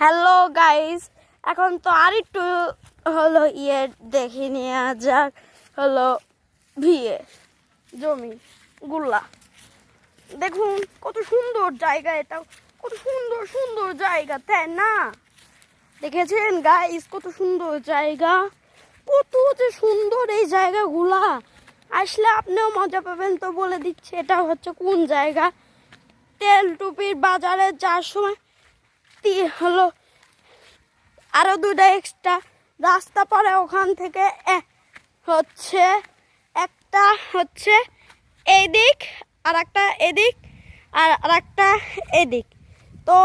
Hello guys, এখন তো আর একটু হলো দেখে নেওয়া যাক হলো ভিয়ে জমি গুলা। দেখুন কত সুন্দর জায়গা, এটা কত সুন্দর সুন্দর জায়গা, তাই না? দেখেছেন গাইস, কত সুন্দর জায়গা, কত যে সুন্দর এই জায়গাগুলা। আসলে আপনিও মজা পাবেন। তো বলে দিচ্ছি এটা হচ্ছে কোন জায়গা। তেলটুপির বাজারে যাওয়ার সময় হলো আরো দুটা এক্সট্রা রাস্তা পড়ে, ওখান থেকে হচ্ছে একটা হচ্ছে এদিক আর একটা এদিক আর একটা এদিক। তো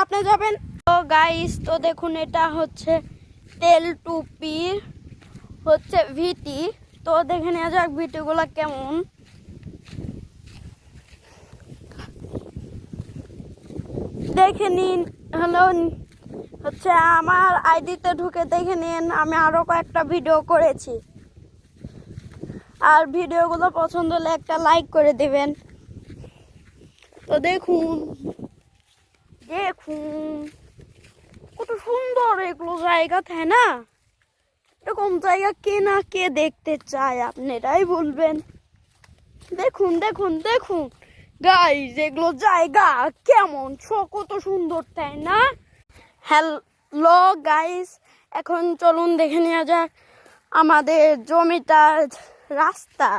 আপনি যাবেন। তো গাইস, তো দেখুন এটা হচ্ছে তেলটুপির হচ্ছে ভিটি। তো দেখে নেওয়া যাক ভিটিগুলো কেমন। দেখে নিন হলো হচ্ছে আমার আইডিতে ঢুকে দেখে নিন, আমি আরো কয়েকটা ভিডিও করেছি। আর ভিডিওগুলো পছন্দ হলে একটা লাইক করে দেবেন। তো দেখুন দেখুন কত সুন্দর এগুলো জায়গা, তাই না? এরকম জায়গা কে না কে দেখতে চায়, আপনারাই বলবেন। দেখুন দেখুন দেখুন গাইস, এগুলো জায়গা কেমন, কত সুন্দর, তাই না? হ্যালো গাইস, এখন চলুন দেখে নেওয়া যাক আমাদের জমিটার রাস্তা।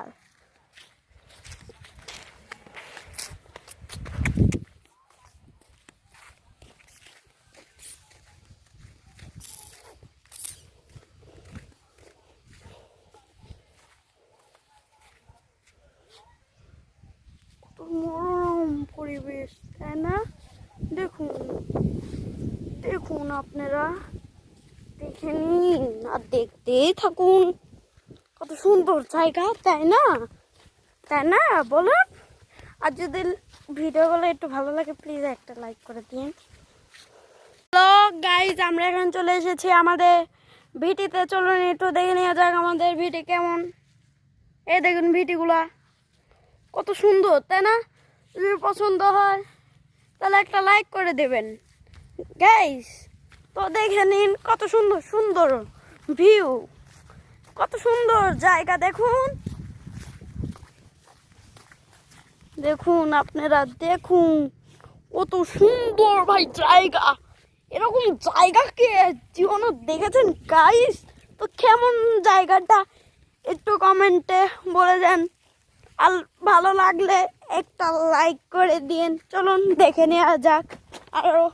কত মনোরম পরিবেশ, তাই না? দেখুন দেখুন, আপনারা দেখে নিন আর দেখতেই থাকুন। কত সুন্দর জায়গা, তাই না? তাই না বলুন? আর যদি ভিডিওগুলো একটু ভালো লাগে প্লিজ একটা লাইক করে দিন। হ্যালো গাইজ, আমরা এখন চলে এসেছি আমাদের ভিটিতে। চলুন একটু দেখে নেওয়া যাক আমাদের ভিটি কেমন। এই দেখুন ভিটিগুলা কত সুন্দর, তাই না? যদি পছন্দ হয় তাহলে একটা লাইক করে দেবেন গাইজ। তো দেখে নিন কত সুন্দর সুন্দর ভিউ, কত সুন্দর জায়গা। দেখুন দেখুন আপনারা দেখুন কত সুন্দর ভাই জায়গা। এরকম জায়গা কে জীবনে দেখেছেন গাইস? তো কেমন জায়গাটা একটু কমেন্টে বলে দেন। আর ভালো লাগলে একটা লাইক করে দিন। চলুন দেখে নেওয়া যাক আরো।